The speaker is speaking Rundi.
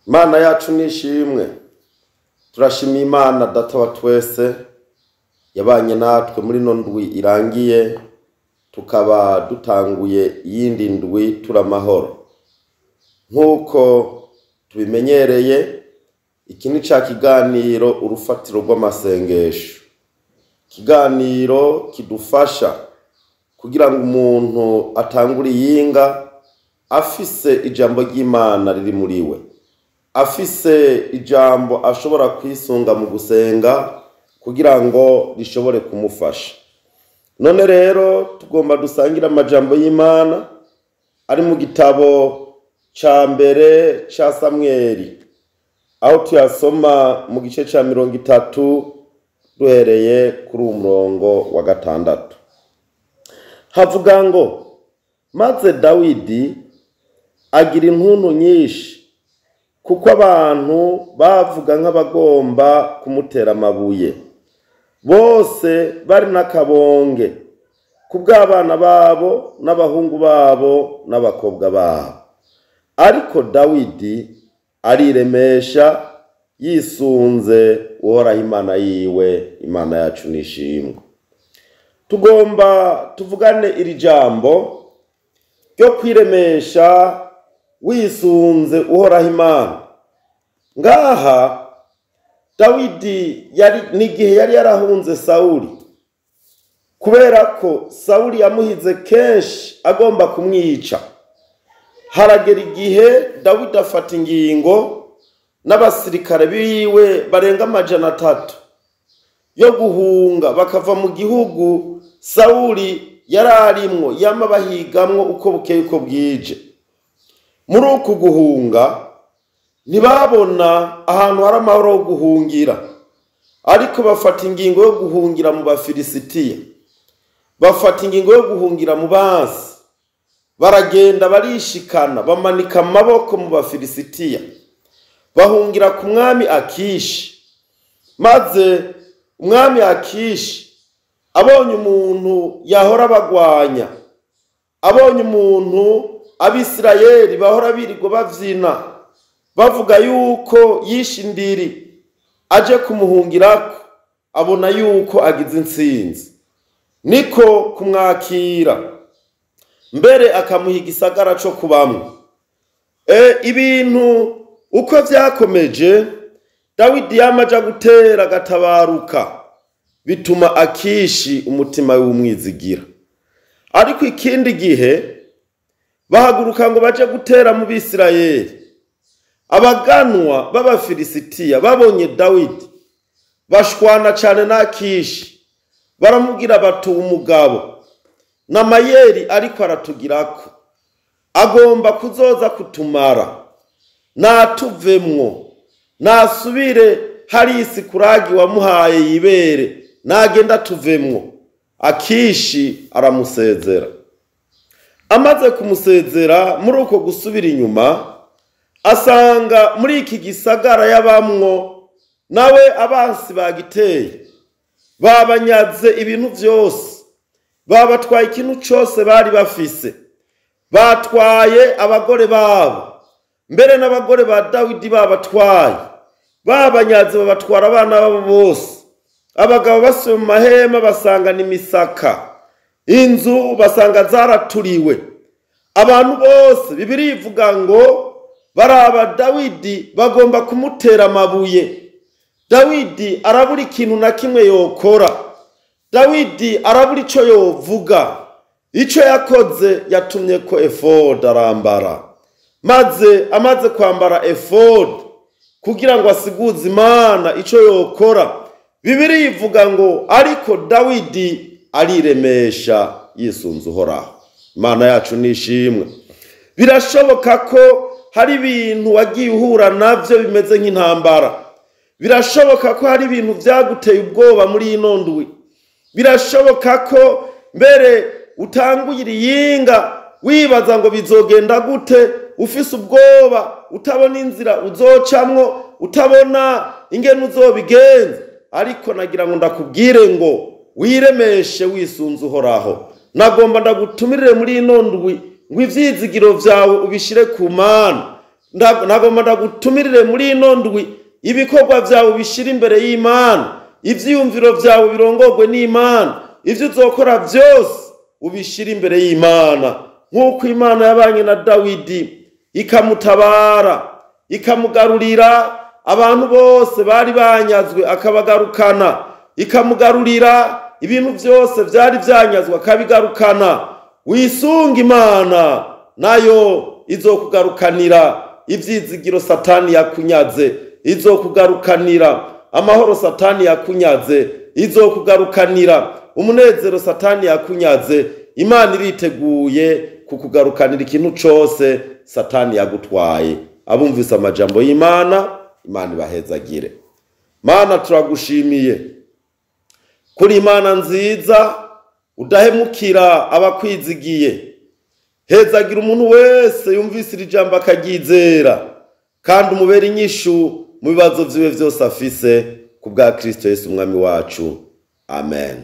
Mana yacu nishimwe. Turashima Imana data wa twese yabanye natwe muri no ndwi irangiye, tukaba dutanguye iyindi ndwi turamahoro. Nkuko tubimenyereye, iki ni ca kiganiro urufatiro rw'amasengesho. Kiganiro kidufasha kugira ngo umuntu atangure yinga afise ijambo ry'Imana riri muri we, afise ijambo ashobora kwisunga mu gusenga kugira ngo rishobore kumufasha. None rero tugomba dusangira amajambo y'Imana ari mu gitabo ca mbere ca Samweli, aho tuyasoma mu gice ca 30 duhereye kuri umurongo wa 6. Havuga ngo, maze Dawidi agira intuntu nyinshi, kuko abantu bavuga nk'abagomba kumutera amabuye, bose bari n'akabonge kubw'abana babo n'abahungu babo n'abakobwa babo. Ariko Dawidi ariremesha yisunze uhoraho Imana yiwe. Imana yacu nishimwe. Tugomba tuvugane iri jambo ryo kwiremesha wisunze uhoraho Imana. Ngaha Dawidi n'igihe yari yarahunze Sawuli, kubera ko Sawuli yamuhize kenshi agomba kumwica. Haragera igihe Dawidi afata ingingo n'abasirikare biwe barenga 300 yo guhunga bakava mu gihugu Sawuli yararimwo yama bahigamwo uko bukeye uko bwije. Muri uku guhunga ntibabona ahantu hari amahoro yo guhungira, ariko bafata ingingo yo guhungira mu Bafilisitiya, bafata ingingo yo guhungira mu basi. Baragenda barishikana, bamanika amaboko mu Bafilisitiya, bahungira ku mwami Akishi. Maze umwami Akishi abonye umuntu yahora bagwanya, abonye umuntu Abisirayeli bahora birirwa bavyina bavuga yuko yishindiri, aje kumuhungirako, abona yuko agize intsinzi, niko kumwakira, mbere akamuha igisagara co kubamwo. Ibintu uko vyakomeje, Dawidi yamaja gutera gatabaruka, bituma Akishi umutima w'umwizigira. Ariko ikindi gihe bahaguruka ngo baje gutera mu Bisirayeli, abaganwa b'Abafilisitiya babonye Dawidi bashwana cane na Akishi, baramubwira bati umugabo n'amayeri ariko aratugirako, agomba kuzoza kutumara, natuvemwo, nasubire hari Sikuragi wamuhaye yibere, nagenda tuvemwo. Akishi aramusezera. Amaze kumusezera, muri uko gusubira inyuma, asanga muri iki gisagara yabamwo nawe abansi bagiteye, babanyaze ibintu vyose, babatwaye ikintu cose bari bafise, batwaye abagore babo, mbere n'abagore ba Dawidi babatwaye, babanyaze babatwara abana babo bose. Abagabo basuye mu mahema basanga n'imisaka, inzu basanga zaraturiwe. Abantu bose Bibiliya ivuga ngo baraba Dawidi bagomba kumutera amabuye. Dawidi arabura ikintu na kimwe yokora, Dawidi arabura ico yovuga. Ico yakoze yatumye ko efod arambara, maze amaze kwambara efod kugira ngo asiguze Imana ico yokora, Bibiliya ivuga ngo ariko Dawidi ariremesha yisunze uhoraho. Imana yacu nishimwe. Birashoboka ko hari ibintu wagiye uhura navyo bimeze nk'intambara, birashoboka ko hari ibintu vyaguteye ubwoba muri ino ndwi, birashoboka ko mbere utanguye yinga wibaza ngo bizogenda gute, ufise ubwoba, utabona inzira uzocamwo, utabona ingene uzobigenza. Ariko nagira ngo ndakubwire ngo wiremeshe wisunze uhoraho. Nagomba ndagutumirire muri ino ndwi ngo ivyizigiro vyawe ubishire ku Mana, ntagomba ndagutumirire muri ino ndwi ibikorwa byawe bishira imbere y'Imana, ivyiyumviro byawe birongorwe n'Imana, ivyo uzokora byose ubishira imbere y'Imana, nk'uko Imana yabanye na Dawidi ikamutabara ikamugarurira abantu bose bari banyazwe akabagarukana, ikamugarurira ibintu byose byari byanyazwe akabigarukana. Wisunga Imana nayo izokugarukanira ivyizigiro Satani yakunyaze, izokugarukanira amahoro Satani yakunyaze, izokugarukanira umunezero Satani yakunyaze. Imana iriteguye kukugarukanira ikintu cose Satani yagutwaye. Abumvise amajambo y'Imana, Imana ibahezagire. Mana turagushimiye kuri Imana nziza udahemukira abakwizigiye. Hezagira umuntu wese yumvise iri jambo akaryizera, kandi umubera inyishu mu bibazo vyiwe vyose afise, ku bwa Kristo Yesu umwami wacu. Amen.